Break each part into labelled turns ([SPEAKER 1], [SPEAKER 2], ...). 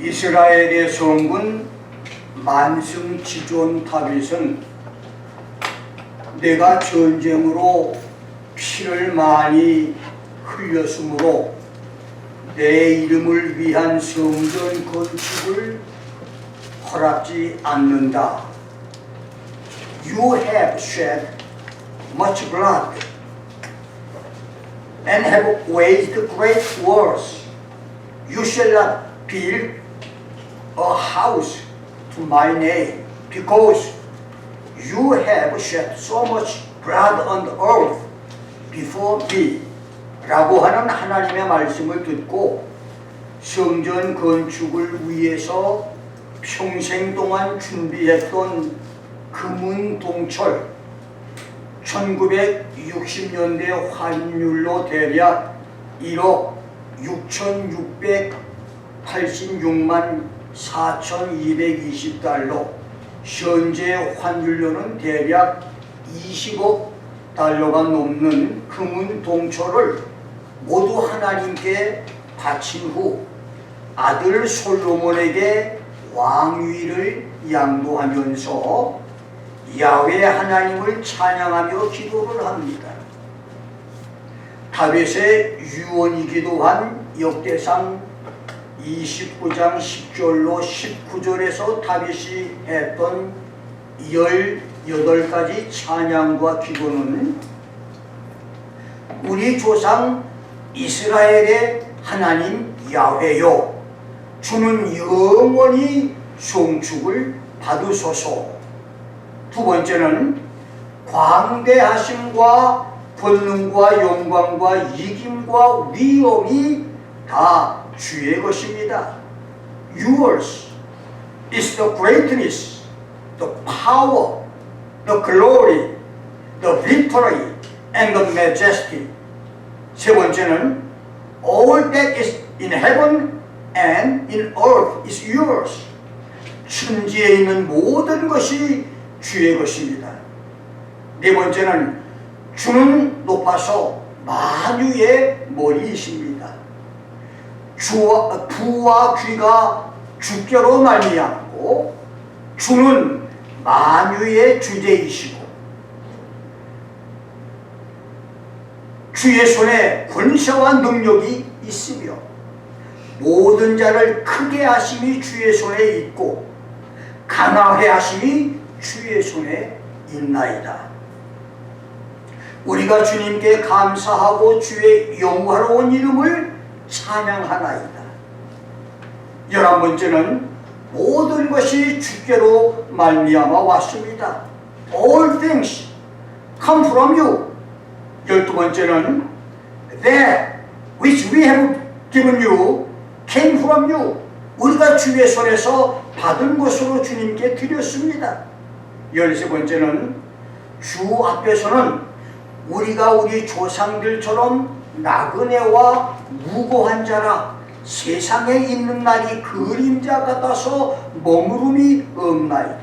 [SPEAKER 1] 이스라엘의 성군 만승지존 다윗은 내가 전쟁으로 피를 많이 흘렸으므로 내 이름을 위한 성전 건축을 허락지 않는다. You have shed much blood and have waged great wars. You shall not build a house to my name, because you have shed so much blood on the earth before me. 라고 하는 하나님의 말씀을 듣고 성전 건축을 위해서 평생 동안 준비했던 금은 동철 1960년대 환율로 대략 1억 6,686만 4,220달러, 현재 환율로는 대략 20억 달러가 넘는 금은 동철을 모두 하나님께 바친 후 아들 솔로몬에게 왕위를 양도하면서 야훼 하나님을 찬양하며 기도를 합니다. 다윗의 유언이기도 한 역대상 29장 10절로 19절에서 다윗이 했던 18가지 찬양과 기도는 우리 조상 이스라엘의 하나님 야훼여, 주는 영원히 송축을 받으소서. 두 번째는 광대하심과 권능과 영광과 이김과 위엄이 다 주의 것입니다. Yours is the greatness, the power, the glory, the victory, and the majesty. 세 번째는 all that is in heaven and in earth is yours. 천지에 있는 모든 것이 주의 것입니다. 네 번째는 주는 높아서 만유의 머리이십니다. 부와 귀가 주께로 말미암고 주는 만유의 주제이시고 주의 손에 권세와 능력이 있으며 모든 자를 크게 하심이 주의 손에 있고 강하게 하심이 주의 손에 있나이다. 우리가 주님께 감사하고 주의 영화로운 이름을 찬양하나이다. 11번째는 모든 것이 주께로 말미암아 왔습니다. All things come from you. 12번째는 That which we have given you came from you. 우리가 주의 손에서 받은 것으로 주님께 드렸습니다. 13번째는 주 앞에서는 우리가 우리 조상들처럼 나그네와 무고한 자라 세상에 있는 날이 그림자 같아서 머무름이 없나이다.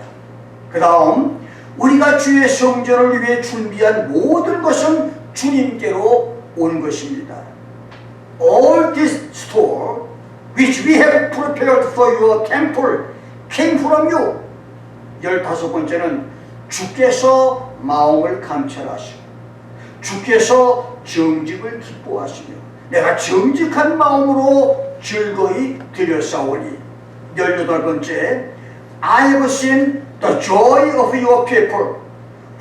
[SPEAKER 1] 그 다음 우리가 주의 성전을 위해 준비한 모든 것은 주님께로 온 것입니다. All this store which we have prepared for your temple came from you. 15번째는 주께서 마음을 감찰하시고 주께서 정직을 기뻐하시며 내가 정직한 마음으로 즐거이 드렸사오니. 18번째, I have seen the joy of your people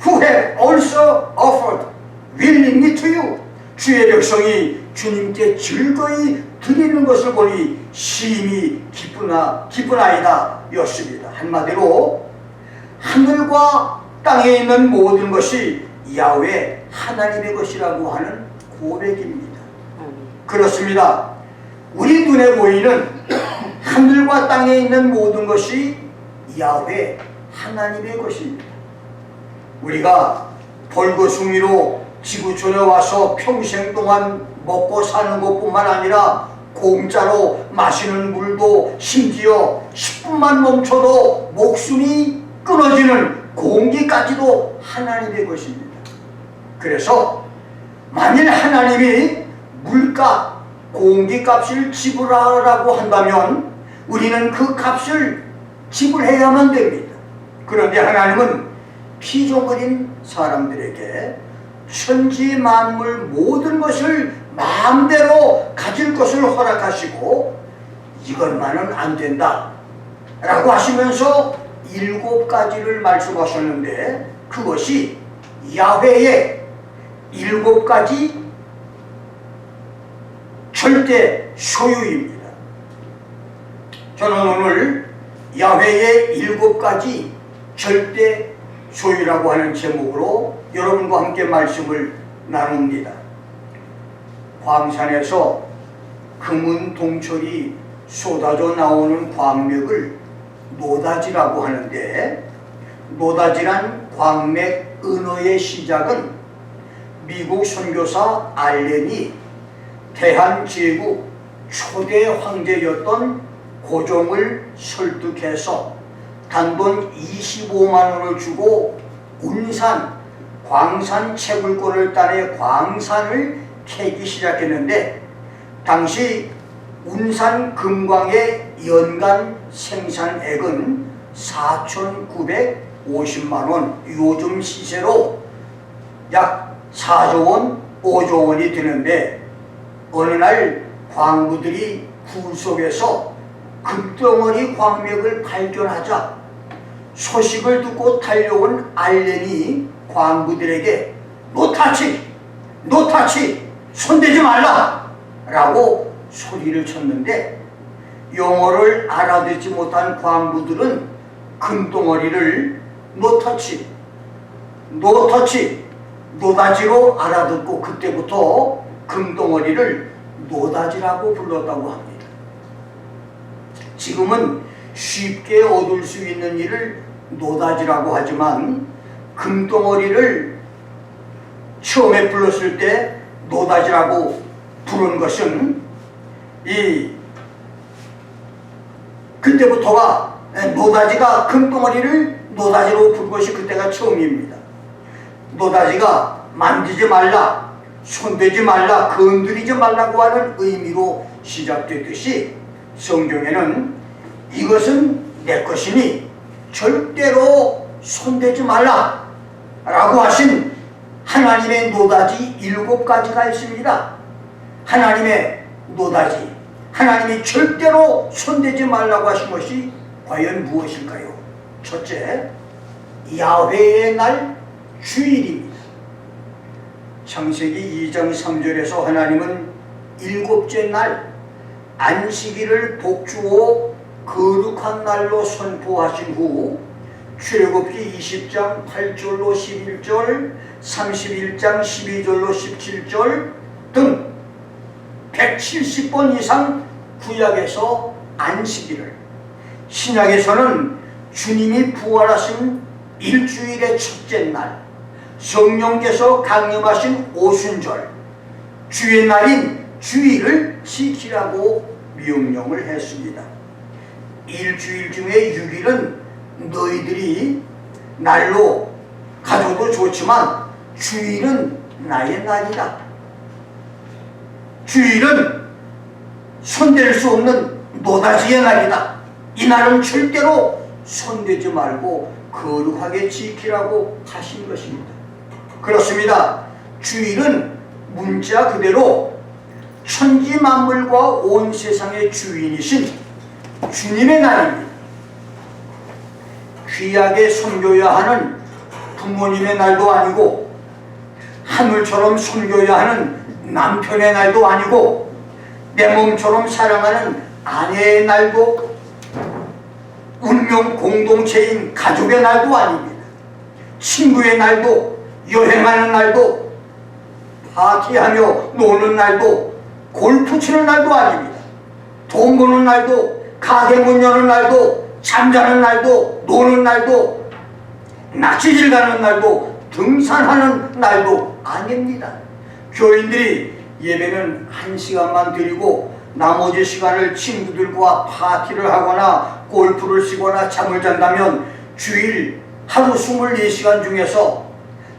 [SPEAKER 1] who have also offered willingly to you. 주의 백성이 주님께 즐거이 드리는 것을 보니 심히 기쁘나이다 였습니다. 한마디로 하늘과 땅에 있는 모든 것이 야훼 하나님의 것이라고 하는 고백입니다. 그렇습니다. 우리 눈에 보이는 하늘과 땅에 있는 모든 것이 야훼 하나님의 것입니다. 우리가 벌거숭이로 지구촌에 와서 평생 동안 먹고 사는 것뿐만 아니라 공짜로 마시는 물도 심지어 10분만 멈춰도 목숨이 끊어지는 공기까지도 하나님의 것입니다. 그래서 만일 하나님이 물값, 공기값을 지불하라고 한다면 우리는 그 값을 지불해야만 됩니다. 그런데 하나님은 피조물인 사람들에게 천지 만물 모든 것을 마음대로 가질 것을 허락하시고 이것만은 안 된다 라고 하시면서 7가지를 말씀하셨는데 그것이 야훼의 7가지 절대 소유입니다. 저는 오늘 야훼의 7가지 절대 소유라고 하는 제목으로 여러분과 함께 말씀을 나눕니다. 광산에서 금은 동철이 쏟아져 나오는 광맥을 노다지라고 하는데, 노다지란 광맥 은어의 시작은 미국 선교사 알렌이 대한제국 초대 황제였던 고종을 설득해서 단돈 25만 원을 주고 운산 광산 채굴권을 따내 광산을 캐기 시작했는데, 당시 운산 금광의 연간 생산액은 4,950만 원, 요즘 시세로 약 4조 원, 5조 원이 되는데, 어느 날 광부들이 굴 속에서 금덩어리 광맥을 발견하자 소식을 듣고 달려온 알렌이 광부들에게 노타치! 손대지 말라! 라고 소리를 쳤는데, 영어를 알아듣지 못한 광부들은 금덩어리를 노다지로 알아듣고 그때부터 금덩어리를 노다지라고 불렀다고 합니다. 지금은 쉽게 얻을 수 있는 일을 노다지라고 하지만 금덩어리를 처음에 불렀을 때 노다지라고 부른 것은 그때부터가 노다지가 금덩어리를 노다지로 부른 것이 그때가 처음입니다. 노다지가 만지지 말라, 손대지 말라, 건드리지 말라고 하는 의미로 시작됐듯이 성경에는 이것은 내 것이니 절대로 손대지 말라 라고 하신 하나님의 노다지 7가지가 있습니다. 하나님의 노다지, 하나님이 절대로 손대지 말라고 하신 것이 과연 무엇일까요? 첫째, 야훼의 날 주일입니다. 창세기 2장 3절에서 하나님은 7째 날 안식일을 복주어 거룩한 날로 선포하신 후 출애굽기 20장 8절로 11절, 31장 12절로 17절 등 170번 이상 구약에서 안식일을, 신약에서는 주님이 부활하신 일주일의 첫째 날, 성령께서 강림하신 오순절, 주의 날인 주일을 지키라고 명령을 했습니다. 일주일 중에 6일은 너희들이 날로 가져도 좋지만 주일은 나의 날이다. 주일은 손댈 수 없는 노다지의 날이다. 이 날은 절대로 손대지 말고 거룩하게 지키라고 하신 것입니다. 그렇습니다. 주일은 문자 그대로 천지 만물과 온 세상의 주인이신 주님의 날입니다. 귀하게 섬겨야 하는 부모님의 날도 아니고, 하늘처럼 섬겨야 하는 남편의 날도 아니고, 내 몸처럼 사랑하는 아내의 날도, 운명 공동체인 가족의 날도 아닙니다. 친구의 날도, 여행하는 날도, 파티하며 노는 날도, 골프 치는 날도 아닙니다. 돈 버는 날도, 가게 문 여는 날도, 잠자는 날도, 노는 날도, 낚시질 가는 날도, 등산하는 날도 아닙니다. 교인들이 예배는 1시간만 드리고 나머지 시간을 친구들과 파티를 하거나 골프를 치거나 잠을 잔다면 주일 하루 24시간 중에서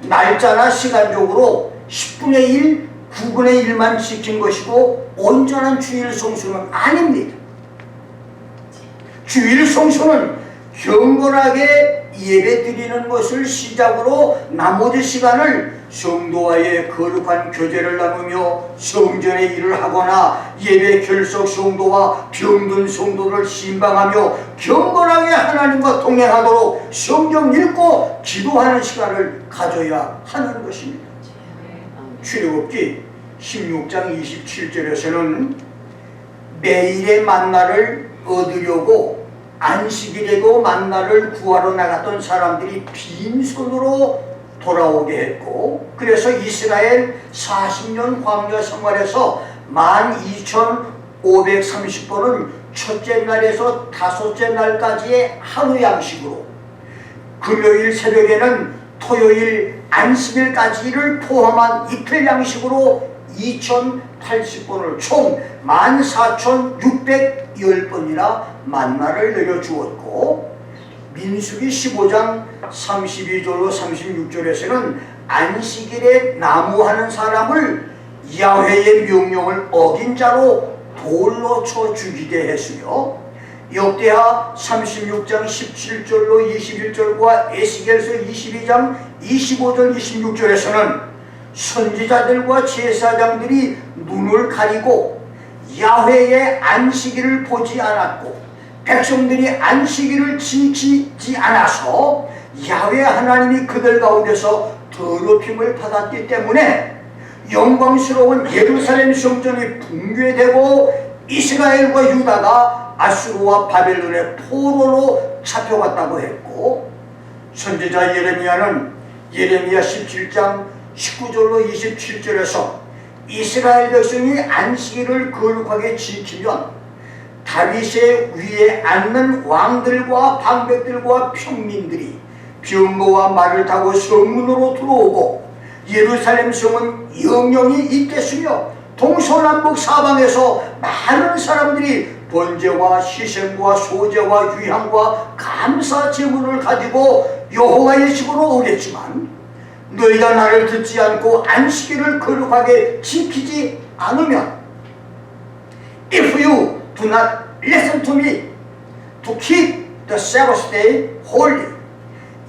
[SPEAKER 1] 날짜나 시간적으로 10분의 1, 9분의 1만 지킨 것이고 온전한 주일 성수는 아닙니다. 주일 성수는 경건하게 예배 드리는 것을 시작으로 나머지 시간을 성도와의 거룩한 교제를 나누며 성전의 일을 하거나 예배 결석 성도와 병든 성도를 신방하며 경건하게 하나님과 동행하도록 성경 읽고 기도하는 시간을 가져야 하는 것입니다. 출애굽기 16장 27절에서는 매일의 만나를 얻으려고 안식일에도 만나를 구하러 나갔던 사람들이 빈손으로 돌아오게 했고, 그래서 이스라엘 40년 광야 생활에서 12,530번은 첫째 날에서 다섯째 날까지의 하루 양식으로, 금요일 새벽에는 토요일 안식일까지를 포함한 이틀 양식으로 2,080번을 총 14,610번이나 만나를 내려주었고, 민수기 15장 32절로 36절에서는 안식일에 나무하는 사람을 야훼의 명령을 어긴 자로 돌로 쳐 죽이게 했으며, 역대하 36장 17절로 21절과 에스겔서 22장 25절 26절에서는 선지자들과 제사장들이 눈을 가리고 야훼의 안식일을 보지 않았고 백성들이 안식일을 지키지 않아서 야훼 하나님이 그들 가운데서 더럽힘을 받았기 때문에 영광스러운 예루살렘 성전이 붕괴되고 이스라엘과 유다가 아수르와 바벨론의 포로로 잡혀갔다고 했고, 선지자 예레미야는 예레미야 17장 19절로 27절에서 이스라엘 백성이 안식일을 거룩하게 지키면 다윗의 위에 앉는 왕들과 방백들과 평민들이 병거와 말을 타고 성문으로 들어오고 예루살렘 성은 영영이 있겠으며 동서남북 사방에서 많은 사람들이 번제와 희생과 소제와 유향과 감사 제물을 가지고 여호와의 집으로 오겠지만, 너희가 나를 듣지 않고 안식일을 거룩하게 지키지 않으면, If you do not listen to me to keep the Sabbath day holy,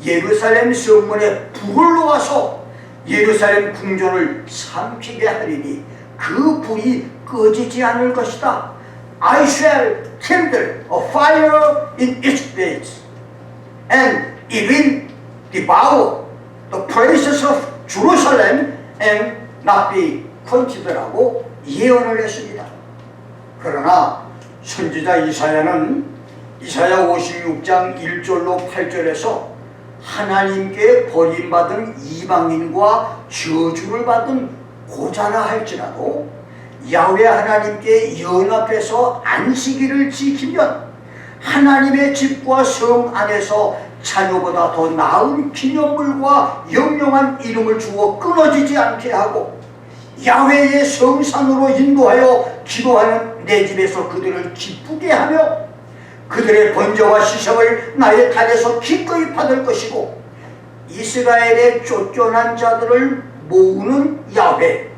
[SPEAKER 1] 예루살렘 성문에 불을 놓아서 예루살렘 궁전을 삼키게 하리니 그 불이 꺼지지 않을 것이다. I shall kindle a fire in its days, and it will devour the praises of Jerusalem and not be quenched라고 예언을 했습니다. 그러나 선지자 이사야는 이사야 56장 1절로 8절에서 하나님께 버림받은 이방인과 저주를 받은 고자라 할지라도 야훼 하나님께 연합해서 안식일을 지키면 하나님의 집과 성 안에서 자녀보다 더 나은 기념물과 영영한 이름을 주어 끊어지지 않게 하고 야훼의 성산으로 인도하여 기도하는 내 집에서 그들을 기쁘게 하며 그들의 번제와 시성을 나의 탑에서 기꺼이 받을 것이고, 이스라엘의 쫓겨난 자들을 모으는 야훼,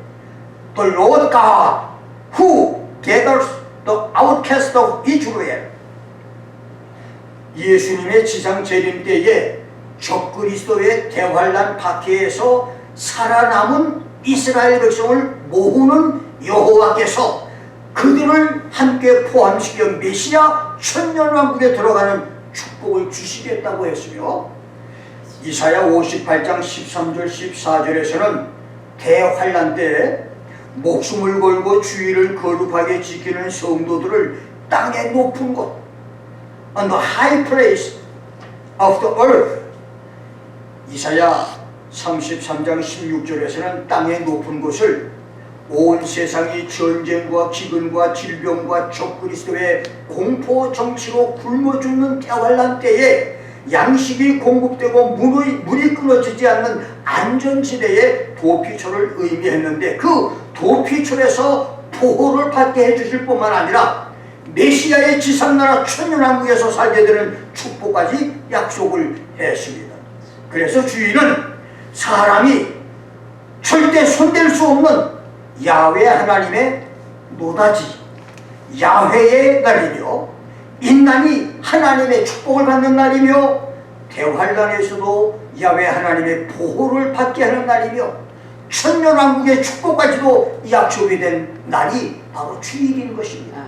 [SPEAKER 1] The Lord God who gathers the outcast of Israel. 예수님의 지상 재림 때에 적그리스도의 대환란 박해에서 살아남은 이스라엘 백성을 모으는 여호와께서 그들을 함께 포함시켜 메시아 천년왕국에 들어가는 축복을 주시겠다고 했으며, 이사야 58장 13절 14절에서는 대환란 때 목숨을 걸고 주의를 거룩하게 지키는 성도들을 땅의 높은 곳, on the high place of the earth, 이사야 33장 16절에서는 땅의 높은 곳을 온 세상이 전쟁과 기근과 질병과 적그리스도의 공포 정치로 굶어 죽는 대환란 때에 양식이 공급되고 물이 끊어지지 않는 안전지대에 도피처를 의미했는데, 그 도피처에서 보호를 받게 해주실 뿐만 아니라 메시아의 지상나라 천년왕국에서 살게 되는 축복까지 약속을 했습니다. 그래서 주일은 사람이 절대 손댈 수 없는 야훼 하나님의 노다지, 야훼의 날이며 인간이 하나님의 축복을 받는 날이며 대환란에서도 야훼 하나님의 보호를 받게 하는 날이며 천년왕국의 축복까지도 약속이 된 날이 바로 주일인 것입니다.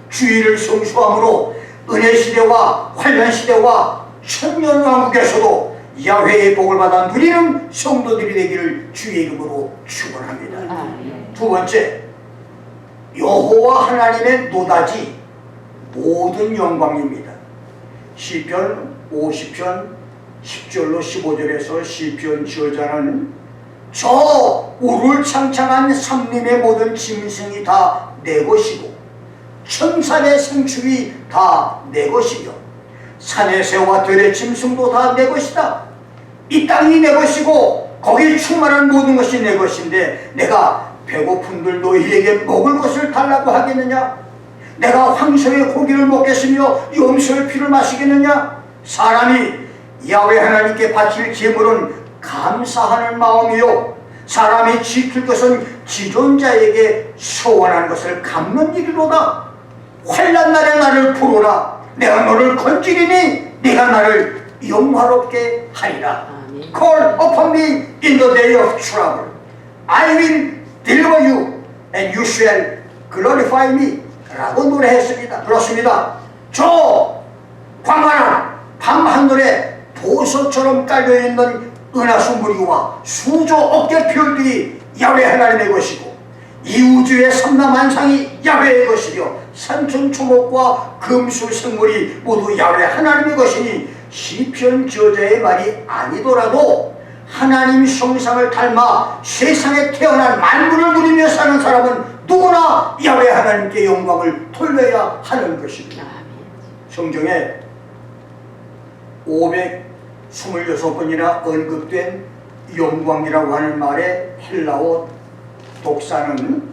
[SPEAKER 1] 주일을 성수함으로 은혜시대와 환란시대와 천년왕국에서도 야훼의 복을 받아 누리는 성도들이 되기를 주의 이름으로 축원합니다. 두 번째, 여호와 하나님의 노다지 모든 영광입니다. 시편 50편 10절로 15절에서 시편 저자는 저 우를 창창한 삼림의 모든 짐승이 다 내 것이고 천산의 생축이 다 내 것이며 산의 새와 들의 짐승도 다 내 것이다. 이 땅이 내 것이고 거기 충만한 모든 것이 내 것인데 내가 배고픈들 너희에게 먹을 것을 달라고 하겠느냐? 내가 황소의 고기를 먹겠으며 염소의 피를 마시겠느냐? 사람이 야훼 하나님께 바칠 제물은 감사하는 마음이요 사람이 지킬 것은 지존자에게 소원한 것을 갚는 일이로다. 환난 날에 나를 부르라. 내가 너를 건지리니 네가 나를 영화롭게 하리라. Call upon me in the day of trouble. I will deliver you and you shall glorify me. 라고 노래했습니다. 그렇습니다. 저 광활한 밤하늘에 보석처럼 깔려있는 은하수 무리와 수조 억개 별들이 야훼 하나님의 것이고 이 우주의 삼라만상이 야훼의 것이며 산천초목과 금수 생물이 모두 야훼 하나님의 것이니 시편 저자의 말이 아니더라도 하나님 형상을 닮아 세상에 태어난 만물을 누리며 사는 사람은 누구나 야훼 하나님께 영광을 돌려야 하는 것입니다. 성경에 526번이나 언급된 영광이라고 하는 말의 헬라어 독사는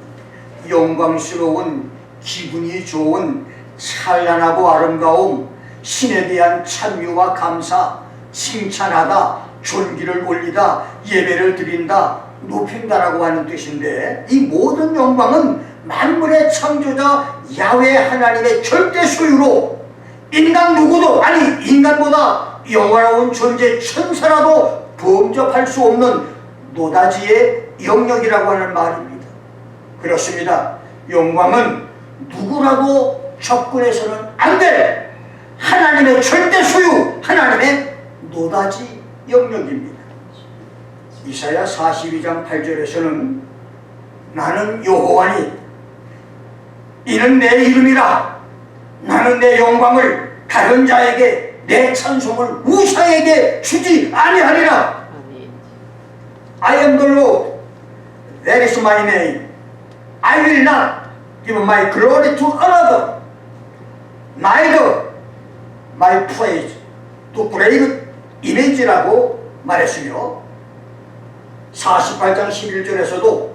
[SPEAKER 1] 영광스러운, 기분이 좋은, 찬란하고 아름다움, 신에 대한 찬미와 감사, 칭찬하다, 존귀를 올리다, 예배를 드린다, 높인다라고 하는 뜻인데 이 모든 영광은 만물의 창조자 야훼 하나님의 절대 소유로 인간 누구도, 아니 인간보다 영원한 존재 천사라도 범접할 수 없는 노다지의 영역이라고 하는 말입니다. 그렇습니다. 영광은 누구라도 접근해서는 안 될 하나님의 절대 소유, 하나님의 노다지 영역입니다. 이사야 42장 8절에서는 나는 여호와니 이는 내 이름이라 나는 내 영광을 다른 자에게 내 찬송을 우상에게 주지 아니하리라. I am the Lord, that is my name. I will not give my glory to another, neither my praise to grave image라고 말했으며 48장 11절에서도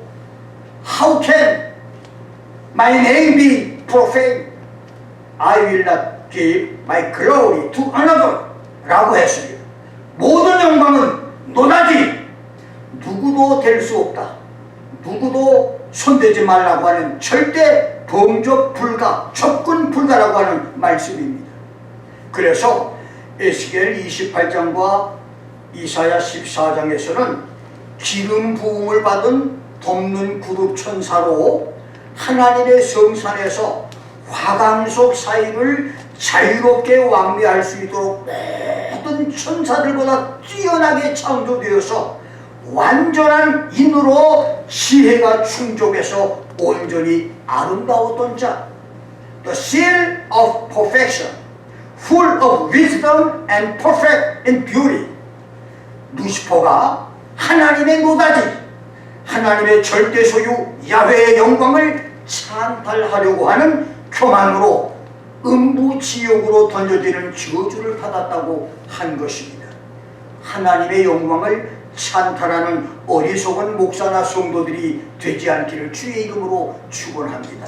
[SPEAKER 1] How can my name be profane? I will not give my glory to another 라고 했습니다. 모든 영광은 노다지 누구도 될 수 없다. 누구도 손대지 말라고 하는 절대 범접 불가, 접근 불가라고 하는 말씀입니다. 그래서 에스겔 28장과 이사야 14장에서는 기름 부음을 받은 돕는 그룹 천사로 하나님의 성산에서 화강석 사이를 자유롭게 왕래할 수 있도록 모든 천사들보다 뛰어나게 창조되어서 완전한 인으로 지혜가 충족해서 온전히 아름다웠던 자, the seal of perfection, full of wisdom and perfect in beauty. 루시퍼가 하나님의 노다지, 하나님의 절대 소유 야훼의 영광을 찬탈하려고 하는 교만으로 음부지옥으로 던져지는 저주를 받았다고 한 것입니다. 하나님의 영광을 찬탈하는 어리석은 목사나 성도들이 되지 않기를 주의 이름으로 축원합니다.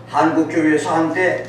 [SPEAKER 1] 한국교회에서 한때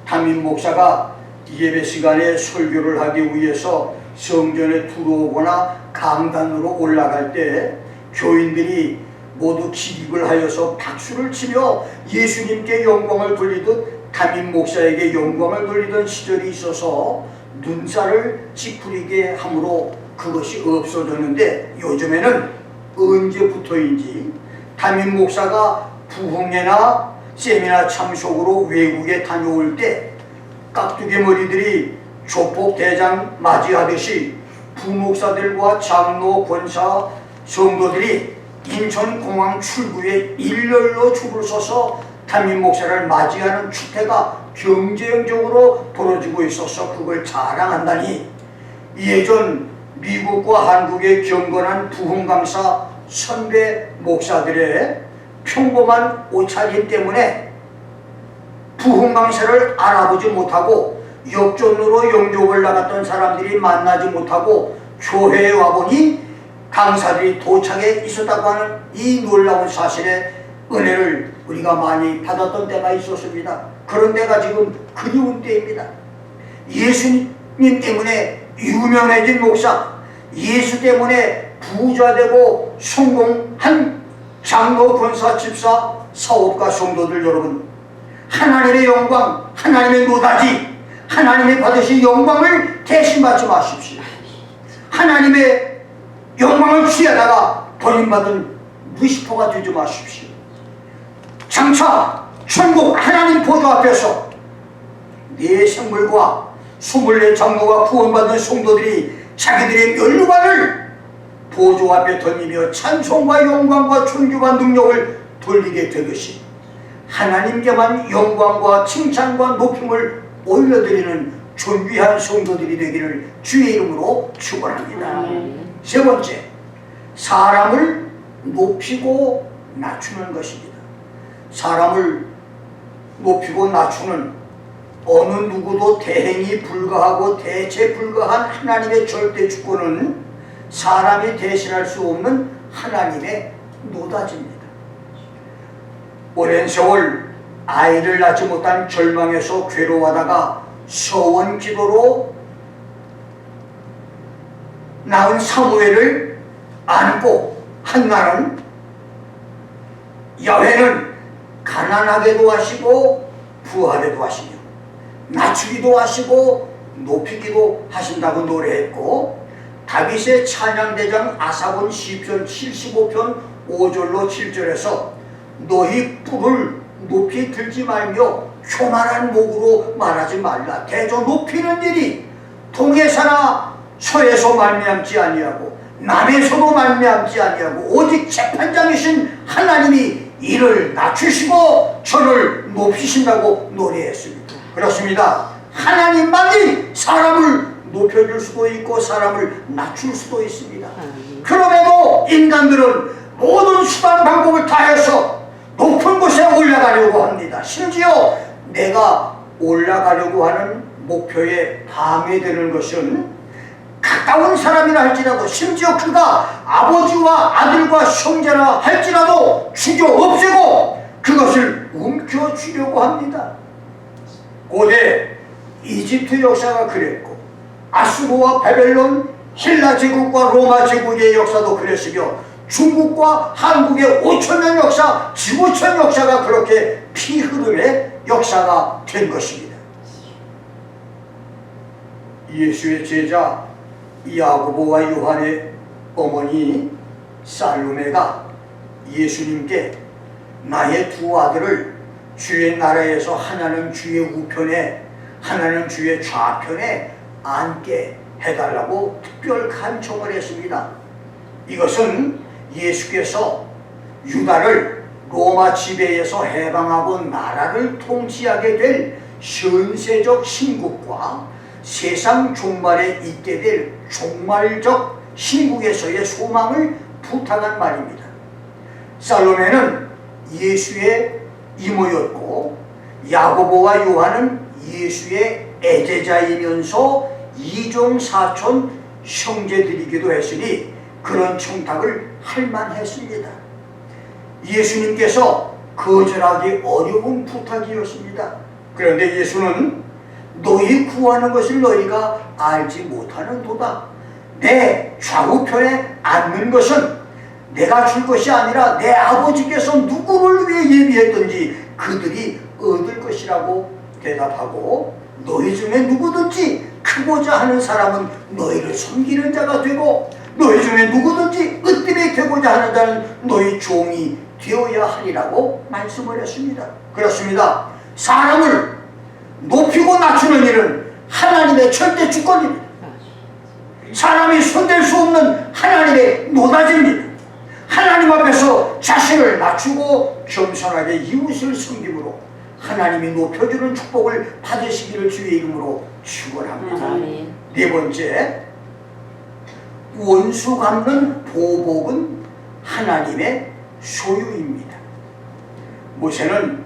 [SPEAKER 1] 담임 목사가 예배 시간에 설교를 하기 위해서 성전에 들어오거나 강단으로 올라갈 때 교인들이 모두 기립을 하여서 박수를 치며 예수님께 영광을 돌리듯 담임 목사에게 영광을 돌리던 시절이 있어서 눈살을 찌푸리게 함으로 그것이 없어졌는데, 요즘에는 언제부터인지 담임 목사가 부흥회나 세미나 참석으로 외국에 다녀올 때 깍두기 머리들이 조폭 대장 맞이하듯이 부목사들과 장로, 권사, 성도들이 인천공항 출구에 일렬로 줄을 서서 담임 목사를 맞이하는 추태가 경쟁적으로 벌어지고 있어서 그걸 자랑한다니, 예전 미국과 한국의 경건한 부흥 강사 선배 목사들의 평범한 옷차림 때문에 부흥 강사를 알아보지 못하고 역전으로 영접을 나갔던 사람들이 만나지 못하고 교회에 와보니 강사들이 도착해 있었다고 하는 이 놀라운 사실에 은혜를 우리가 많이 받았던 때가 있었습니다. 그런 때가 지금 그리운 때입니다. 예수님 때문에 유명해진 목사, 예수 때문에 부자되고 성공한 장로, 권사, 집사, 사업가, 성도들 여러분, 하나님의 영광, 하나님의 노다지, 하나님이 받으신 영광을 대신 받지 마십시오. 하나님의 영광을 취하다가 버림받은 루시퍼가 되지 마십시오. 장차 천국 하나님 보좌 앞에서 네 생물과 24 장로가 구원받은 성도들이 자기들의 면류관을 보좌 앞에 던지며 찬송과 영광과 존귀와 능력을 돌리게 되듯이 하나님께만 영광과 칭찬과 높임을 올려드리는 존귀한 성도들이 되기를 주의 이름으로 축원합니다. 세 번째, 사람을 높이고 낮추는 것입니다. 사람을 높이고 낮추는 어느 누구도 대행이 불가하고 대체 불가한 하나님의 절대 주권은 사람이 대신할 수 없는 하나님의 노다지입니다. 오랜 세월 아이를 낳지 못한 절망에서 괴로워하다가 서원 기도로 낳은 사무엘을 안고 한나는 야훼는 가난하게도 하시고 부하게도 하시며 낮추기도 하시고 높이기도 하신다고 노래했고, 다윗의 찬양대장 아삽은 시편 75편 5절로 7절에서 너희 뿔을 높이 들지 말며 교만한 목으로 말하지 말라. 대저 높이는 일이 동에서나 서에서 말미암지 아니하고 남에서도 말미암지 아니하고 오직 재판장이신 하나님이 이를 낮추시고 저를 높이신다고 노래했습니다. 그렇습니다. 하나님만이 사람을 높여줄 수도 있고 사람을 낮출 수도 있습니다. 그럼에도 인간들은 모든 수단 방법을 다해서 높은 곳에 올라가려고 합니다. 심지어 내가 올라가려고 하는 목표에 방해되는 것은 가까운 사람이라 할지라도, 심지어 그가 아버지와 아들과 형제라 할지라도 죽여 없애고 그것을 움켜쥐려고 합니다. 고대 이집트 역사가 그랬고 아수르와 바벨론, 헬라 제국과 로마 제국의 역사도 그랬으며 중국과 한국의 5천년 역사, 지구촌 역사가 그렇게 피 흐름의 역사가 된 것입니다. 예수의 제자 야고보와 요한의 어머니 살로메가 예수님께 나의 두 아들을 주의 나라에서 하나는 주의 우편에 하나는 주의 좌편에 앉게 해달라고 특별 간청을 했습니다. 이것은 예수께서 유다를 로마 지배에서 해방하고 나라를 통치하게 될 현세적 신국과 세상 종말에 있게 될 종말적 신국에서의 소망을 부탁한 말입니다. 살로메는 예수의 이모였고 야고보와 요한은 예수의 애제자이면서 이종사촌 형제들이기도 했으니 그런 청탁을 할 만했습니다. 예수님께서 거절하기 어려운 부탁이었습니다. 그런데 예수는 너희 구하는 것을 너희가 알지 못하는 도다. 내 좌우편에 앉는 것은 내가 줄 것이 아니라 내 아버지께서 누구를 위해 예비했든지 그들이 얻을 것이라고 대답하고 너희 중에 누구든지 크고자 하는 사람은 너희를 섬기는 자가 되고 너희 중에 누구든지 으뜸이 되고자 하는 자는 너희 종이 되어야 하리라고 말씀을 했습니다. 그렇습니다. 사람을 높이고 낮추는 일은 하나님의 절대 주권입니다. 사람이 손댈 수 없는 하나님의 노다지입니다. 하나님 앞에서 자신을 낮추고 겸손하게 이웃을 섬김으로 하나님이 높여주는 축복을 받으시기를 주의 이름으로 축원합니다. 네 번째, 원수 갚는 보복은 하나님의 소유입니다. 모세는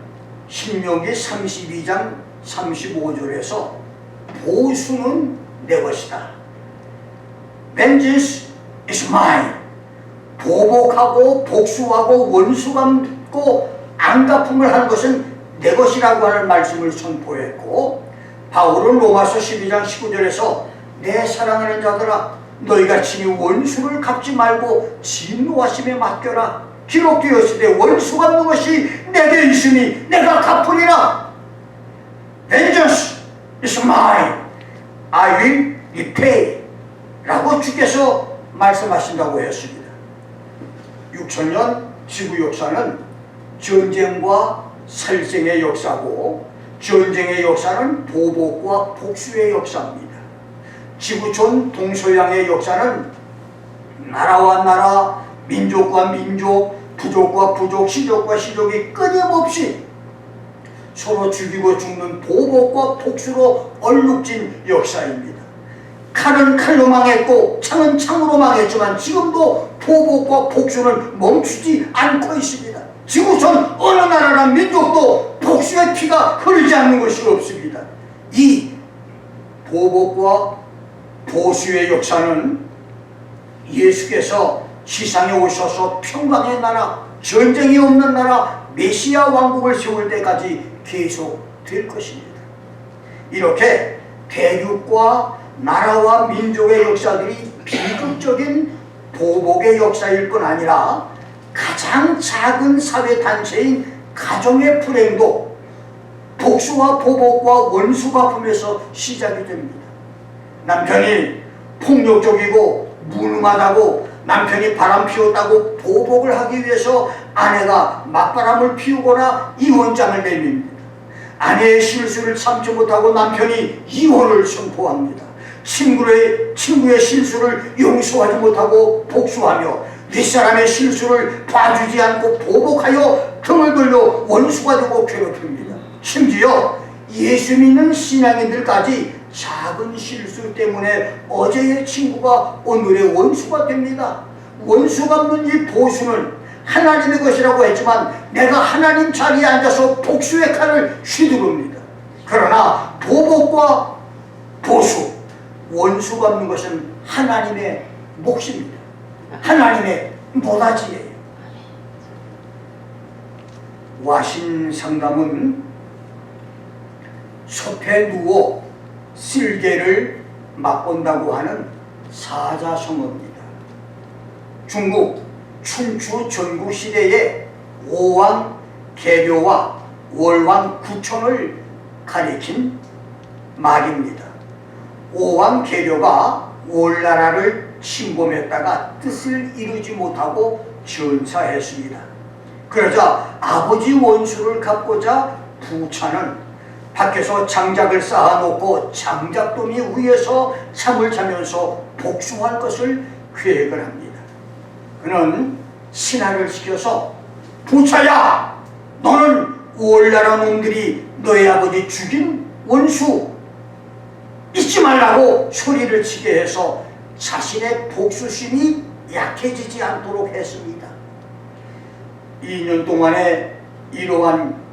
[SPEAKER 1] 신명기 32장 35절에서 보수는 내 것이다. Vengeance is mine. 보복하고 복수하고 원수 갚고 안갚음을 하는 것은 내 것이라고 하는 말씀을 선포했고, 바울은 로마서 12장 19절에서 내 사랑하는 자들아 너희가 친히 원수를 갚지 말고 진노하심에 맡겨라. 기록되었으되 원수 갚는 것이 내게 있으니 내가 갚으리라. Vengeance is mine. I will repay. 라고 주께서 말씀하신다고 했습니다. 6000년 지구 역사는 전쟁과 살생의 역사고, 전쟁의 역사는 보복과 복수의 역사입니다. 지구촌 동서양의 역사는 나라와 나라, 민족과 민족, 부족과 부족, 시족과 시족이 끊임없이 서로 죽이고 죽는 보복과 복수로 얼룩진 역사입니다. 칼은 칼로 망했고 창은 창으로 망했지만 지금도 보복과 복수는 멈추지 않고 있습니다. 지구촌 어느 나라나 민족도 복수의 피가 흐르지 않는 것이 없습니다. 이 보복과 보수의 역사는 예수께서 지상에 오셔서 평강의 나라, 전쟁이 없는 나라, 메시아 왕국을 세울 때까지 계속 될 것입니다. 이렇게 대륙과 나라와 민족의 역사들이 비극적인 보복의 역사일 뿐 아니라 가장 작은 사회 단체인 가정의 불행도 복수와 보복과 원수 갚음에서 시작이 됩니다. 남편이 폭력적이고 무능하다고, 남편이 바람 피웠다고 보복을 하기 위해서 아내가 맞바람을 피우거나 이혼장을 내밉니다. 아내의 실수를 참지 못하고 남편이 이혼을 선포합니다. 친구의 실수를 용서하지 못하고 복수하며 윗사람의 실수를 봐주지 않고 보복하여 등을 돌려 원수가 되고 괴롭힙니다. 심지어 예수 믿는 신앙인들까지 작은 실수 때문에 어제의 친구가 오늘의 원수가 됩니다. 원수 갚는 이 보수는 하나님의 것이라고 했지만 내가 하나님 자리에 앉아서 복수의 칼을 휘두릅니다. 그러나 보복과 보수, 원수 갚는 것은 하나님의 몫입니다. 하나님의 노다지예요. 와신 상담은 숲에 누워 쓸개를 맛본다고 하는 사자성어입니다. 중국 춘추 전국 시대의 오왕 계묘와 월왕 구청을 가리킨 말입니다. 오왕 계묘가 월나라를 침범했다가 뜻을 이루지 못하고 전사했습니다. 그러자 아버지 원수를 갚고자 부차는 밖에서 장작을 쌓아놓고 장작더미 위에서 잠을 자면서 복수할 것을 계획을 합니다. 그는 신하를 시켜서 부차야, 너는 월나라 놈들이 너의 아버지 죽인 원수 잊지 말라고 소리를 치게 해서 자신의 복수심이 약해지지 않도록 했습니다. 2년 동안에 이러한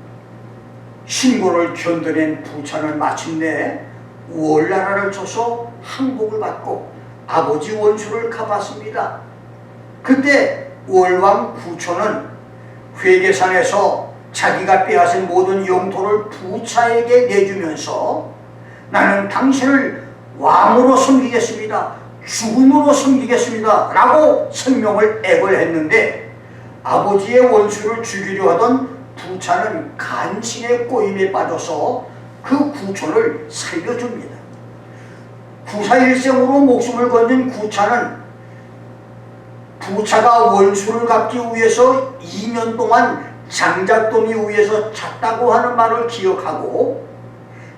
[SPEAKER 1] 신고를 견뎌낸 부차는 마침내 월나라를 쳐서 항복을 받고 아버지 원수를 갚았습니다. 그때 월왕 구초는 회계산에서 자기가 빼앗은 모든 영토를 부차에게 내주면서 나는 당신을 왕으로 섬기겠습니다, 죽음으로 섬기겠습니다 라고 성명을 애걸했는데 아버지의 원수를 죽이려 하던 부차는 간신의 꼬임에 빠져서 그 구촌을 살려줍니다. 구사일생으로 목숨을 건진 구차는 부차가 원수를 갚기 위해서 2년 동안 장작더미 위에서 잤다고 하는 말을 기억하고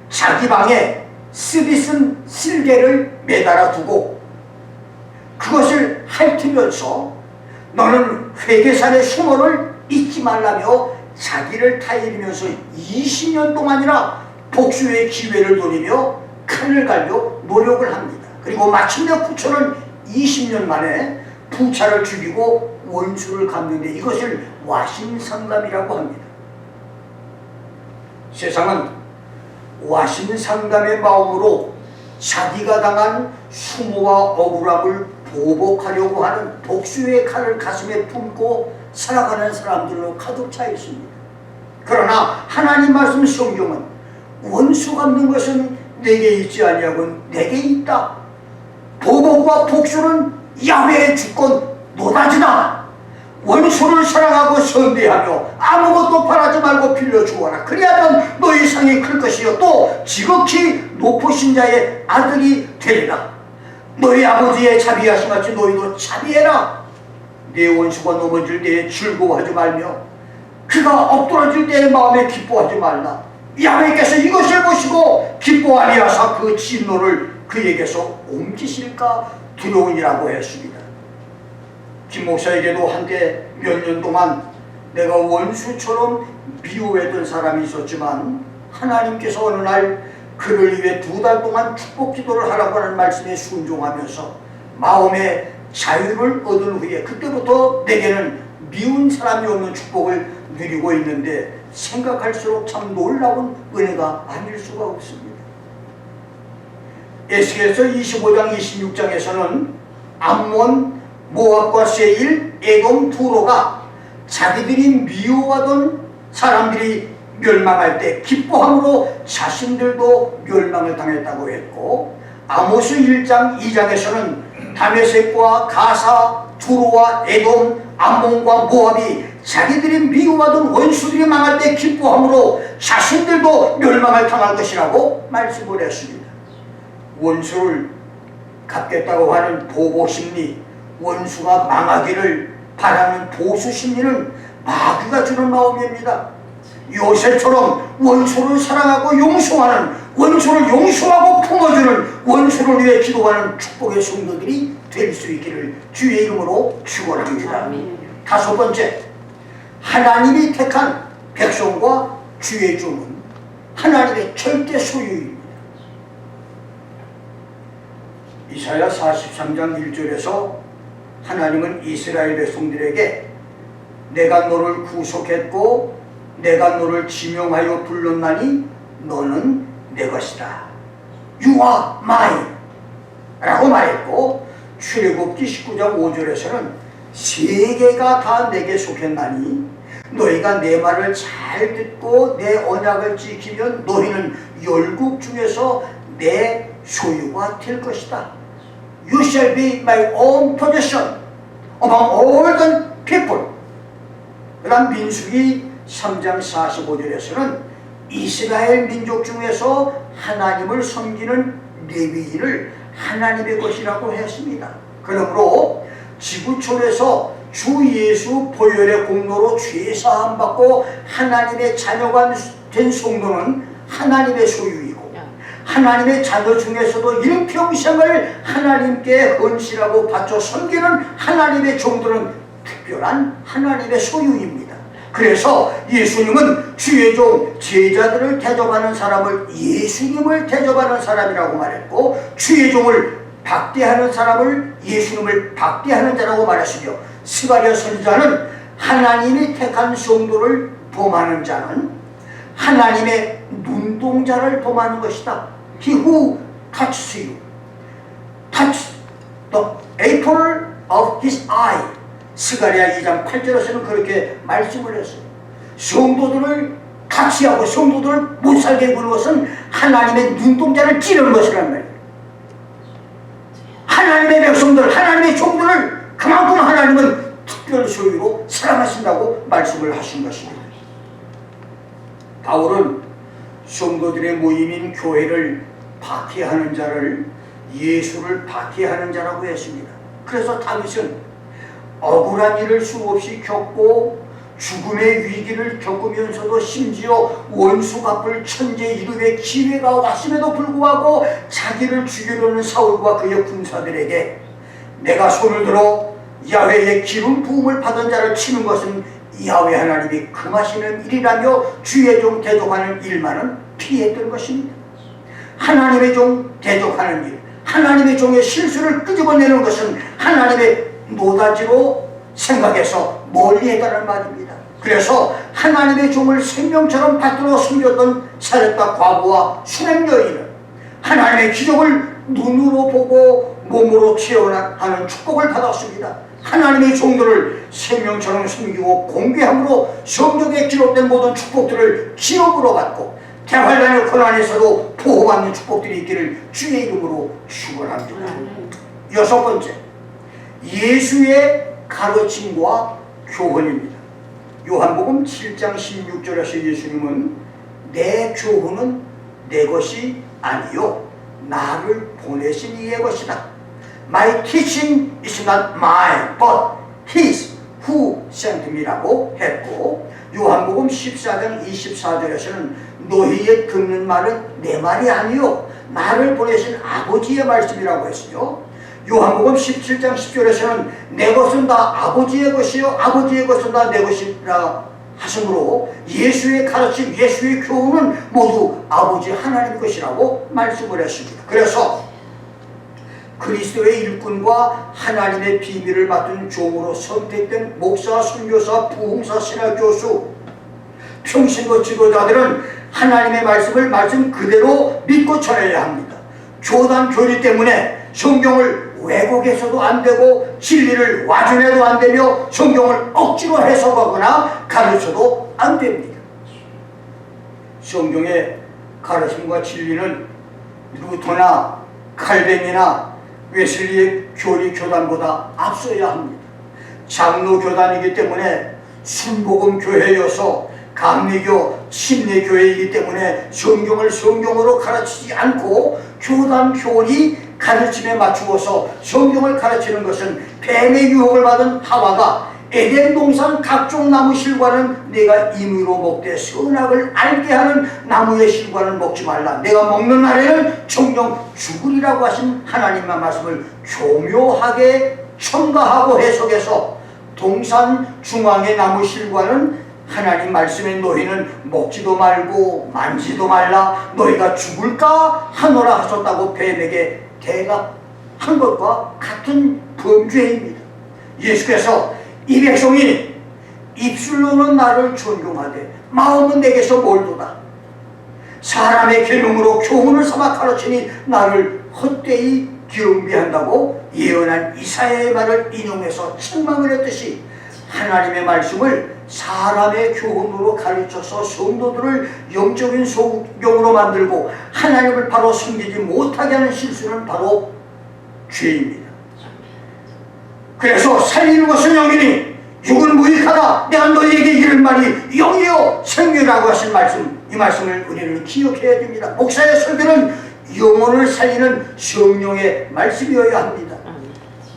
[SPEAKER 1] 자기 방에 쓰디 쓴 쓸개를 매달아 두고 그것을 핥으면서 너는 회계산의 수모를 잊지 말라며 자기를 타이르면서 20년 동안이나 복수의 기회를 노리며 칼을 갈려 노력을 합니다. 그리고 마침내 구초는 20년 만에 부차를 죽이고 원수를 갚는데 이것을 와신상담이라고 합니다. 세상은 와신상담의 마음으로 자기가 당한 수모와 억울함을 보복하려고 하는 복수의 칼을 가슴에 품고 살아가는 사람들로 가득 차 있습니다. 그러나 하나님 말씀 성경은 원수 갚는 것은 내게 있지 아니하고 내게 있다. 보복과 복수는 야훼의 주권 노다지다. 원수를 사랑하고 선대하며 아무것도 바라지 말고 빌려주어라. 그리하면 너희 상이 클 것이요 또 지극히 높으신 자의 아들이 되리라. 너희 아버지의 자비하심 같이 너희도 자비해라. 내 원수가 넘어질 때에 즐거워하지 말며 그가 엎드러질 때에 마음에 기뻐하지 말라. 야훼께서 이것을 보시고 기뻐하리하사 그 진노를 그에게서 옮기실까 두려우니라고 했습니다. 김 목사에게도 한때 몇 년 동안 내가 원수처럼 미워했던 사람이 있었지만 하나님께서 어느 날 그를 위해 2달 동안 축복 기도를 하라고 하는 말씀에 순종하면서 마음의 자유를 얻은 후에 그때부터 내게는 미운 사람이 없는 축복을 누리고 있는데 생각할수록 참 놀라운 은혜가 아닐 수가 없습니다. 에스겔서 25장 26장에서는 암몬, 모압과 세일, 에돔, 두로가 자기들이 미워하던 사람들이 멸망할 때 기뻐함으로 자신들도 멸망을 당했다고 했고 아모스 1장 2장에서는 다메섹과 가사, 두로와 에돔, 암몬과 모압이 자기들이 미워하던 원수들이 망할 때 기뻐함으로 자신들도 멸망을 당할 것이라고 말씀을 했습니다. 원수를 갚겠다고 하는 보복심리, 원수가 망하기를 바라는 보수심리는 마귀가 주는 마음입니다. 요셉처럼 원수를 사랑하고 용서하는, 원수를 용서하고 품어주는, 원수를 위해 기도하는 축복의 성도들이 될 수 있기를 주의 이름으로 축원합니다. 5번째, 하나님이 택한 백성과 주의 종은 하나님의 절대 소유입니다. 이사야 43장 1절에서 하나님은 이스라엘 백성들에게 내가 너를 구속했고 내가 너를 지명하여 불렀나니 너는 내 것이다. You are mine 라고 말했고 출애굽기 19장 5절에서는 세계가 다 내게 속했나니 너희가 내 말을 잘 듣고 내 언약을 지키면 너희는 열국 중에서 내 소유가 될 것이다. You shall be my own possession among all the people. 그 다음 민수기 3장 45절에서는 이스라엘 민족 중에서 하나님을 섬기는 레위인을 하나님의 것이라고 했습니다. 그러므로 지구촌에서 주 예수 보혈의 공로로 죄사함 받고 하나님의 자녀가 된 성도는 하나님의 소유이고 하나님의 자녀 중에서도 일평생을 하나님께 헌신하고 바쳐 섬기는 하나님의 종들은 특별한 하나님의 소유입니다. 그래서 예수님은 주의 종 제자들을 대접하는 사람을 예수님을 대접하는 사람이라고 말했고 주의 종을 박대하는 사람을 예수님을 박대하는 자라고 말하시며 스가랴 선지자는 하나님이 택한 성도를 범하는 자는 하나님의 눈동자를 범하는 것이다. He who touches you touches the apple of his eye. 스가랴 2장 8절에서는 그렇게 말씀을 했어요. 성도들을 가치하고 성도들을 못살게 구는 것은 하나님의 눈동자를 찌르는 것이란 말이에요. 하나님의 백성들, 하나님의 종들을 그만큼 하나님은 특별 소유로 사랑하신다고 말씀을 하신 것입니다. 바울은 성도들의 모임인 교회를 박해하는 자를 예수를 박해하는 자라고 했습니다. 그래서 다윗은 억울한 일을 수없이 겪고 죽음의 위기를 겪으면서도 심지어 원수 갚을 천재 이름의 기회가 왔음에도 불구하고 자기를 죽이려는 사울과 그의 군사들에게 내가 손을 들어 야훼의 기름 부음을 받은 자를 치는 것은 야훼 하나님이 금하시는 일이라며 주의 종 대적하는 일만은 피했던 것입니다. 하나님의 종 대적하는 일, 하나님의 종의 실수를 끄집어내는 것은 하나님의 노다지로 생각해서 멀리했다는 말입니다. 그래서 하나님의 종을 생명처럼 받들어 숨겼던 사렙다 과부와 수렘 여인은 하나님의 기적을 눈으로 보고 몸으로 체험하는 축복을 받았습니다. 하나님의 종들을 생명처럼 숨기고 공개함으로 성경에 기록된 모든 축복들을 기록으로 받고 대환란의 고난에서도 보호받는 축복들이 있기를 주의 이름으로 축원합니다. 여섯 번째, 예수의 가르침과 교훈입니다. 요한복음 7장 16절에서 예수님은 내 교훈은 내 것이 아니요 나를 보내신 이의 것이다. My teaching is not mine, but his who sent me라고 했고, 요한복음 14장 24절에서는 너희의 듣는 말은 내 말이 아니요 나를 보내신 아버지의 말씀이라고 했으며, 요한복음 17장 10절에서는 내 것은 다 아버지의 것이요 아버지의 것은 다 내 것이라 하심으로 예수의 가르침, 예수의 교훈은 모두 아버지 하나님 것이라고 말씀을 했습니다. 그래서 그리스도의 일꾼과 하나님의 비밀을 맡은 종으로 선택된 목사, 선교사, 부흥사, 신학교수, 평신도 지도자들은 하나님의 말씀을 말씀 그대로 믿고 전해야 합니다. 교단 교리 때문에 성경을 왜곡해서도 안 되고 진리를 와준해도 안 되며 성경을 억지로 해석하거나 가르쳐도 안 됩니다. 성경의 가르침과 진리는 루터나 칼뱅이나 웨슬리의 교리 교단보다 앞서야 합니다. 장로 교단이기 때문에 순복음 교회여서 감리교, 침례교회이기 때문에 성경을 성경으로 가르치지 않고 교단 교리 가르침에 맞추어서 성경을 가르치는 것은 뱀의 유혹을 받은 하와가 에덴 동산 각종 나무 실과는 내가 임의로 먹되 선악을 알게 하는 나무의 실과는 먹지 말라. 내가 먹는 날에는 정령 죽으리라고 하신 하나님의 말씀을 교묘하게 첨가하고 해석해서 동산 중앙의 나무 실과는 하나님 말씀에 너희는 먹지도 말고 만지도 말라 너희가 죽을까 하노라 하셨다고 뱀에게 대답한 것과 같은 범죄입니다. 예수께서 이 백성이 입술로는 나를 존경하되 마음은 내게서 멀도다. 사람의 계명으로 교훈을 삼아 가르치니 나를 헛되이 경비한다고 예언한 이사야의 말을 인용해서 책망을 했듯이 하나님의 말씀을 사람의 교훈으로 가르쳐서 성도들을 영적인 소경으로 만들고 하나님을 바로 섬기지 못하게 하는 실수는 바로 죄입니다. 그래서 살리는 것은 영이니 육은 무익하다. 내가 너희에게 이를 말이 영이요 생명이라고 하신 말씀, 이 말씀을 우리는 기억해야 됩니다. 목사의 설교는 영혼을 살리는 성령의 말씀이어야 합니다.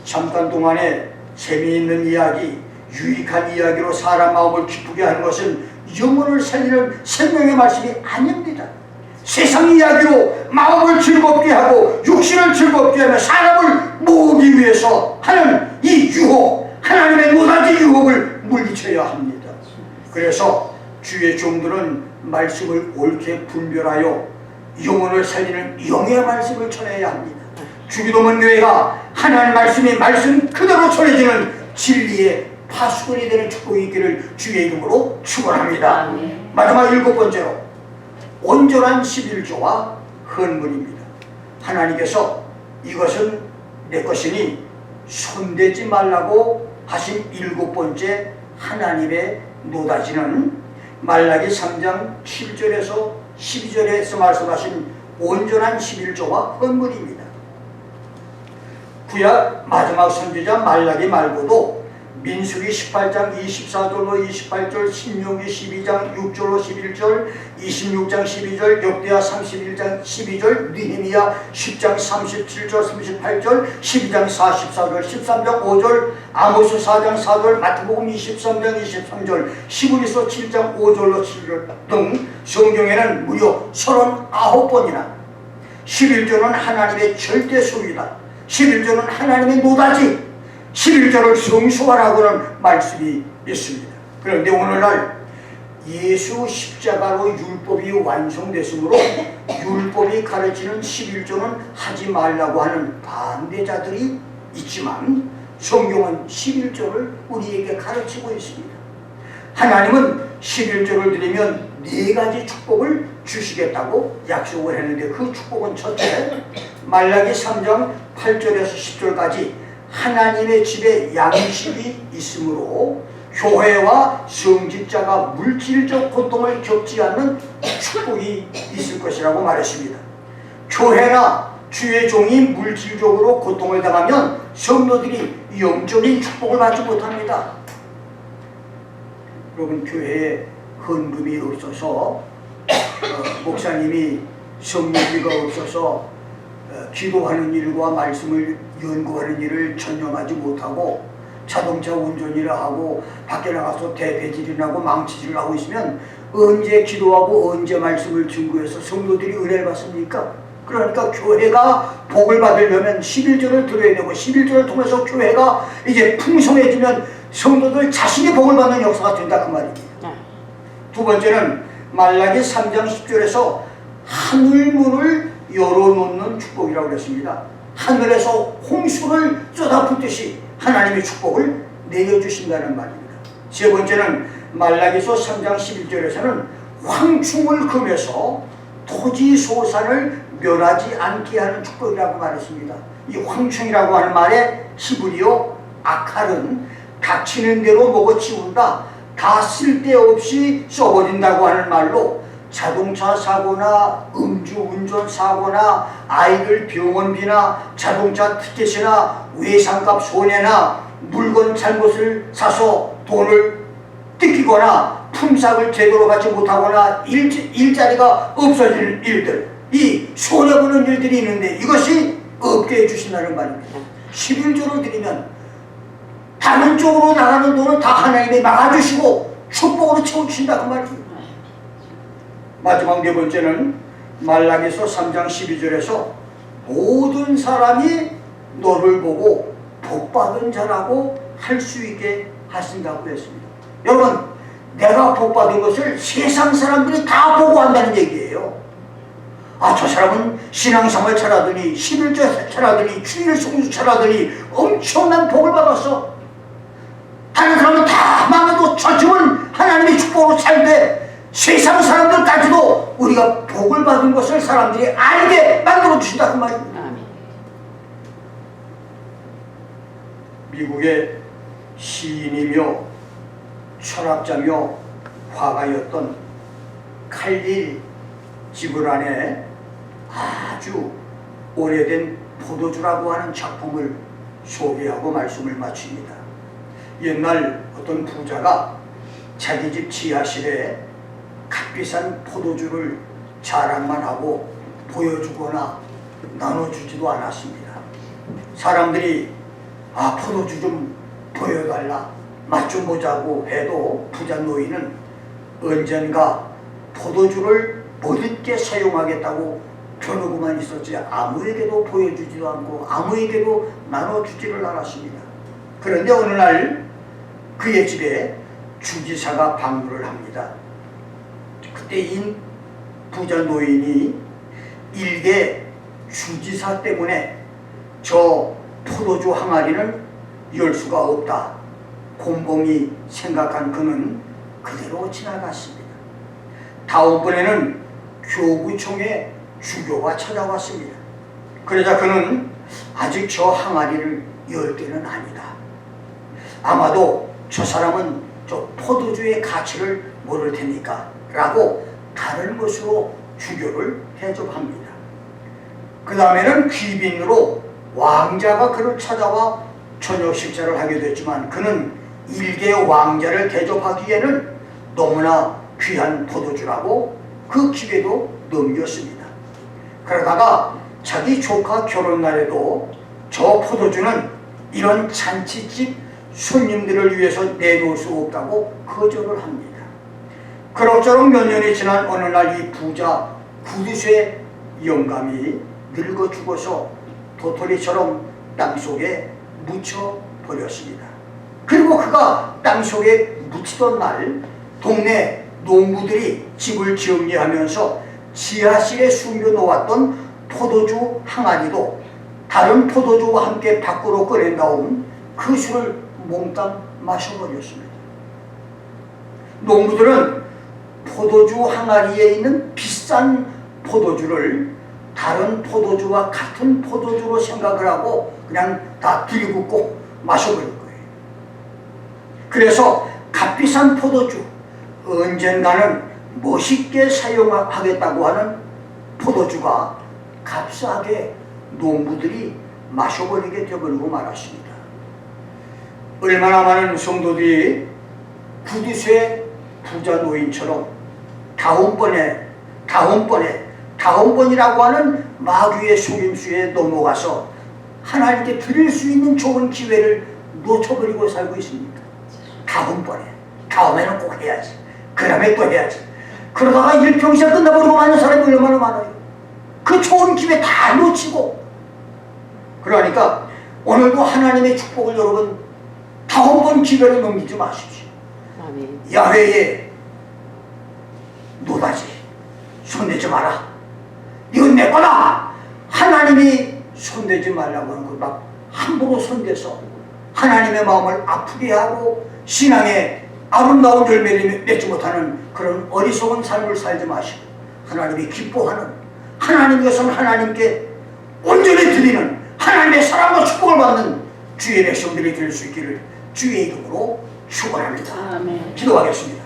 [SPEAKER 1] 잠깐 동안에 재미있는 이야기, 유익한 이야기로 사람 마음을 기쁘게 하는 것은 영혼을 살리는 생명의 말씀이 아닙니다. 세상 이야기로 마음을 즐겁게 하고 육신을 즐겁게 하며 사람을 모으기 위해서 하는 이 유혹, 하나님의 노다지 유혹을 물리쳐야 합니다. 그래서 주의 종들은 말씀을 옳게 분별하여 영혼을 살리는 영의 말씀을 전해야 합니다. 주기도문 교회가 하나님 말씀이 말씀 그대로 전해지는 진리의 파수꾼이 되는 축복이 있기를 주의 이름으로 축원합니다. 마지막 일곱 번째로 온전한 11조와 헌물입니다. 하나님께서 이것은 내 것이니 손대지 말라고 하신 일곱 번째 하나님의 노다지는 말라기 3장 7절에서 12절에서 말씀하신 온전한 11조와 헌물입니다. 구약 마지막 선지자 말라기 말고도 민수기 18장 24절로 28절, 신명기 12장 6절로 11절, 26장 12절, 역대하 31장 12절, 느헤미야 10장 37절 38절, 12장 44절, 13장 5절, 아모스 4장 4절, 마태복음 23장 23절, 히브리서 7장 5절로 7절 등 성경에는 무려 39번이나 11조는 하나님의 절대 소유다, 11조는 하나님의 노다지, 11조를 성수하라고는 말씀이 있습니다. 그런데 오늘날 예수 십자가로 율법이 완성됐으므로 율법이 가르치는 11조는 하지 말라고 하는 반대자들이 있지만 성경은 11조를 우리에게 가르치고 있습니다. 하나님은 11조를 드리면 4가지 축복을 주시겠다고 약속을 했는데 그 축복은 첫째, 말라기 3장 8절에서 10절까지 하나님의 집에 양식이 있으므로 교회와 성직자가 물질적 고통을 겪지 않는 축복이 있을 것이라고 말했습니다. 교회나 주의 종이 물질적으로 고통을 당하면 성도들이 영적인 축복을 받지 못합니다. 여러분, 교회에 헌금이 없어서 목사님이 성령기가 없어서 기도하는 일과 말씀을 연구하는 일을 전념하지 못하고 자동차 운전이라 하고 밖에 나가서 대배질이나 하고 망치질을 하고 있으면 언제 기도하고 언제 말씀을 증거해서 성도들이 은혜를 받습니까? 그러니까 교회가 복을 받으려면 11조를 드려야 되고 11조를 통해서 교회가 이제 풍성해지면 성도들 자신이 복을 받는 역사가 된다 그 말입니다. 두 번째는 말라기 3장 10절에서 하늘문을 열어놓는 축복이라고 그랬습니다. 하늘에서 홍수를 쏟아붓듯이 하나님의 축복을 내려주신다는 말입니다. 세 번째는 말라기서 3장 11절에서는 황충을 금해서 토지 소산을 멸하지 않게 하는 축복이라고 말했습니다. 이 황충이라고 하는 말의 히브리어 아칼은 닥치는 대로 먹어치운다, 다 쓸데없이 써버린다고 하는 말로 자동차 사고나 음주운전 사고나 아이들 병원비나 자동차 티켓이나 외상값 손해나 물건 잘못을 사서 돈을 뜯기거나 품삯을 제대로 받지 못하거나 일자리가 없어지는 일들, 이 손해보는 일들이 있는데 이것이 없게 해주신다는 말입니다. 11조를 드리면 다른 쪽으로 나가는 돈은 다 하나님이 막아주시고 축복으로 채워주신다 그 말입니다. 마지막 네 번째는 말라기서 3장 12절에서 모든 사람이 너를 보고 복받은 자라고 할 수 있게 하신다고 했습니다. 여러분, 내가 복받은 것을 세상 사람들이 다 보고 한다는 얘기예요. 아, 저 사람은 신앙생활 잘하더니 11조 잘하더니 주일 성수 잘하더니 엄청난 복을 받았어. 다른 사람은 다 망해도 저 집은 하나님의 축복으로 잘 돼. 세상 사람들까지도 우리가 복을 받은 것을 사람들이 알게 만들어 주신다 그 말입니다. 미국의 시인이며 철학자며 화가였던 칼릴 지브란의 아주 오래된 포도주라고 하는 작품을 소개하고 말씀을 마칩니다. 옛날 어떤 부자가 자기 집 지하실에 값비싼 포도주를 자랑만 하고 보여주거나 나눠주지도 않았습니다. 사람들이 아, 포도주 좀 보여달라, 맛 좀 보자고 해도 부자 노인은 언젠가 포도주를 멋있게 사용하겠다고 펴놓고만 있었지 아무에게도 보여주지도 않고 아무에게도 나눠주지를 않았습니다. 그런데 어느 날 그의 집에 주지사가 방문을 합니다. 그때 이 부자 노인이 일개 주지사 때문에 저 포도주 항아리는 열 수가 없다, 곰곰이 생각한 그는 그대로 지나갔습니다. 다음번에는 교구청에 주교가 찾아왔습니다. 그러자 그는 아직 저 항아리를 열 때는 아니다, 아마도 저 사람은 저 포도주의 가치를 모를 테니까 라고 다른 것으로 주교를 대접합니다. 그 다음에는 귀빈으로 왕자가 그를 찾아와 저녁 식사를 하게 됐지만 그는 일개 왕자를 대접하기에는 너무나 귀한 포도주라고 그 기회도 넘겼습니다. 그러다가 자기 조카 결혼날에도 저 포도주는 이런 잔치집 손님들을 위해서 내놓을 수 없다고 거절을 합니다. 그럭저럭 몇 년이 지난 어느 날 이 부자 구두쇠 영감이 늙어 죽어서 도토리처럼 땅속에 묻혀버렸습니다. 그리고 그가 땅속에 묻히던 날 동네 농부들이 집을 정리하면서 지하실에 숨겨놓았던 포도주 항아리도 다른 포도주와 함께 밖으로 꺼낸 다음 그 술을 몽땅 마셔버렸습니다. 농부들은 포도주 항아리에 있는 비싼 포도주를 다른 포도주와 같은 포도주로 생각을 하고 그냥 다 들이붓고 마셔버린 거예요. 그래서 값비싼 포도주, 언젠가는 멋있게 사용하겠다고 하는 포도주가 값싸게 농부들이 마셔버리게 되어버리고 말았습니다. 얼마나 많은 성도들이 구두쇠 부자 노인처럼 다음번이라고 하는 마귀의 속임수에 넘어가서 하나님께 드릴 수 있는 좋은 기회를 놓쳐버리고 살고 있습니다. 다음에는 꼭 해야지. 그 다음에 또 해야지. 그러다가 일평생 끝나버리고 마는 사람이 얼마나 많아요. 그 좋은 기회 다 놓치고. 그러니까 오늘도 하나님의 축복을 여러분 다음번 기회를 넘기지 마십시오.
[SPEAKER 2] 아멘.
[SPEAKER 1] 야훼의 노다지 손대지 마라. 이건 내 거다. 하나님이 손대지 말라고 하는 걸 막 함부로 손대서 하나님의 마음을 아프게 하고 신앙의 아름다운 열매를 맺지 못하는 그런 어리석은 삶을 살지 마시고 하나님이 기뻐하는 하나님께서는 하나님께 온전히 드리는 하나님의 사랑과 축복을 받는 주의 백성들이 될 수 있기를 주의 이름으로 축원합니다.
[SPEAKER 2] 아멘.
[SPEAKER 1] 기도하겠습니다.